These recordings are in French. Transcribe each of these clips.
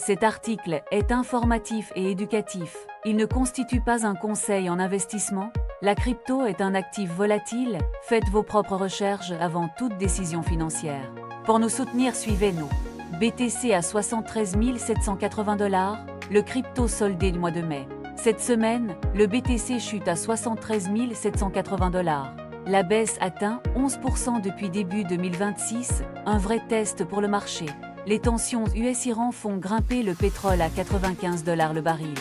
Cet article est informatif et éducatif. Il ne constitue pas un conseil en investissement. La crypto est un actif volatile. Faites vos propres recherches avant toute décision financière. Pour nous soutenir, suivez-nous. BTC à 73 780 $, le crypto soldé du mois de mai. Cette semaine, le BTC chute à 73 780 $. La baisse atteint 11% depuis début 2026, un vrai test pour le marché. Les tensions US-Iran font grimper le pétrole à 95 $ le baril.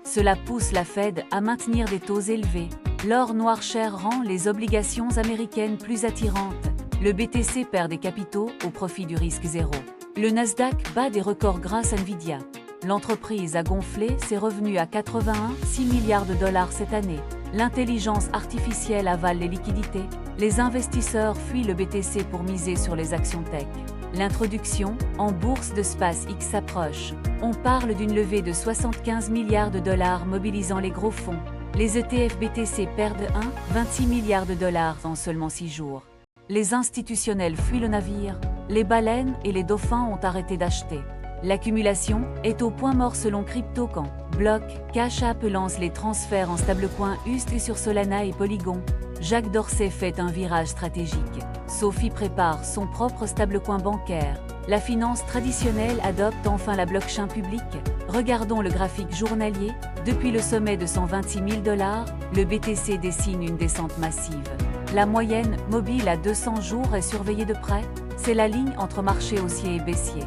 Cela pousse la Fed à maintenir des taux élevés. L'or noir cher rend les obligations américaines plus attirantes. Le BTC perd des capitaux au profit du risque zéro. Le Nasdaq bat des records grâce à Nvidia. L'entreprise a gonflé ses revenus à 81,6 milliards $ cette année. L'intelligence artificielle avale les liquidités. Les investisseurs fuient le BTC pour miser sur les actions tech. L'introduction en bourse de SpaceX s'approche. On parle d'une levée de 75 milliards $ mobilisant les gros fonds. Les ETF BTC perdent 1,26 milliards $ en seulement 6 jours. Les institutionnels fuient le navire. Les baleines et les dauphins ont arrêté d'acheter. L'accumulation est au point mort selon CryptoCan. Block, Cash App lance les transferts en stablecoin UST et sur Solana et Polygon. Jacques Dorsey fait un virage stratégique. Sophie prépare son propre stablecoin bancaire. La finance traditionnelle adopte enfin la blockchain publique. Regardons le graphique journalier. Depuis le sommet de 126 000 $, le BTC dessine une descente massive. La moyenne mobile à 200 jours est surveillée de près. C'est la ligne entre marché haussier et baissier.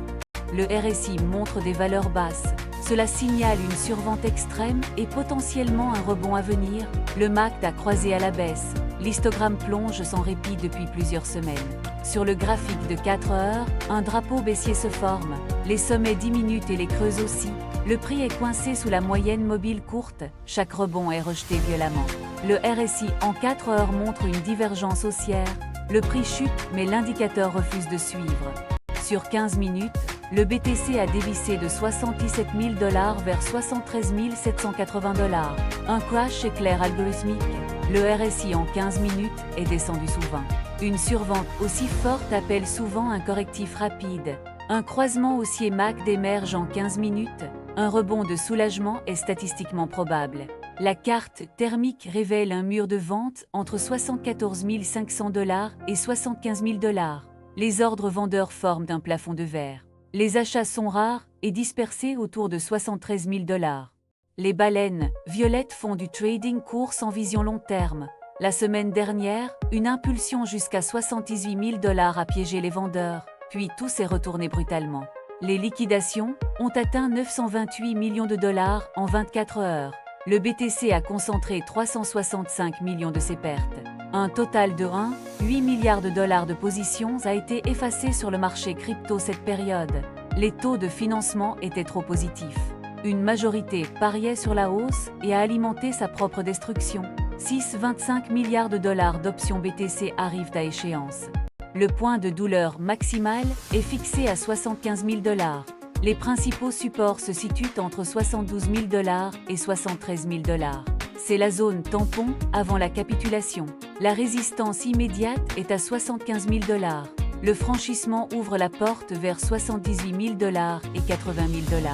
Le RSI montre des valeurs basses. Cela signale une survente extrême et potentiellement un rebond à venir. Le MACD a croisé à la baisse. L'histogramme plonge sans répit depuis plusieurs semaines. Sur le graphique de 4 heures, un drapeau baissier se forme. Les sommets diminuent et les creux aussi. Le prix est coincé sous la moyenne mobile courte. Chaque rebond est rejeté violemment. Le RSI en 4 heures montre une divergence haussière. Le prix chute, mais l'indicateur refuse de suivre. Sur 15 minutes, le BTC a dévissé de 77 000 $ vers 73 780 $. Un crash éclair algorithmique. Le RSI en 15 minutes est descendu sous 20. Une survente aussi forte appelle souvent un correctif rapide. Un croisement haussier MACD émerge en 15 minutes. Un rebond de soulagement est statistiquement probable. La carte thermique révèle un mur de vente entre 74 500 $ et 75 000 $. Les ordres vendeurs forment un plafond de verre. Les achats sont rares et dispersés autour de 73 000 $. Les baleines violettes font du trading court sans vision long terme. La semaine dernière, une impulsion jusqu'à 78 000 $ a piégé les vendeurs, puis tout s'est retourné brutalement. Les liquidations ont atteint 928 millions de $ en 24 heures. Le BTC a concentré 365 millions de ses pertes. Un total de 1,8 milliard de $ de positions a été effacé sur le marché crypto cette période. Les taux de financement étaient trop positifs. Une majorité pariait sur la hausse et a alimenté sa propre destruction. 6,25 milliards de $ d'options BTC arrivent à échéance. Le point de douleur maximal est fixé à 75 000 $. Les principaux supports se situent entre 72 000 $ et 73 000 $. C'est la zone tampon avant la capitulation. La résistance immédiate est à 75 000 $. Le franchissement ouvre la porte vers 78 000 $ et 80 000 $.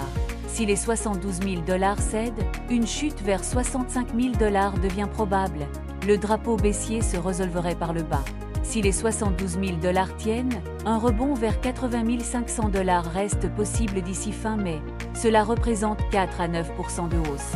Si les 72 000 $ cèdent, une chute vers 65 000 $ devient probable. Le drapeau baissier se résolverait par le bas. Si les 72 000 $ tiennent, un rebond vers 80 500 $ reste possible d'ici fin mai. Cela représente 4 à 9% de hausse.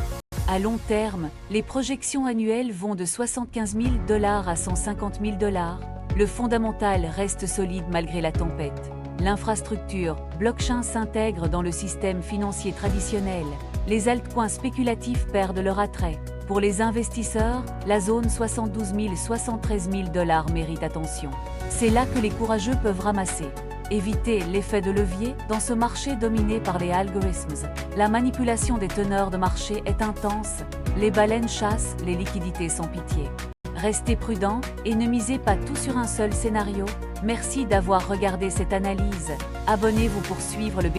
À long terme, les projections annuelles vont de 75 000 $ à 150 000 $. Le fondamental reste solide malgré la tempête. L'infrastructure blockchain s'intègre dans le système financier traditionnel. Les altcoins spéculatifs perdent leur attrait. Pour les investisseurs, la zone 72 000 – 73 000 $ mérite attention. C'est là que les courageux peuvent ramasser. Évitez l'effet de levier dans ce marché dominé par les algorithmes. La manipulation des teneurs de marché est intense. Les baleines chassent les liquidités sans pitié. Restez prudents et ne misez pas tout sur un seul scénario. Merci d'avoir regardé cette analyse. Abonnez-vous pour suivre le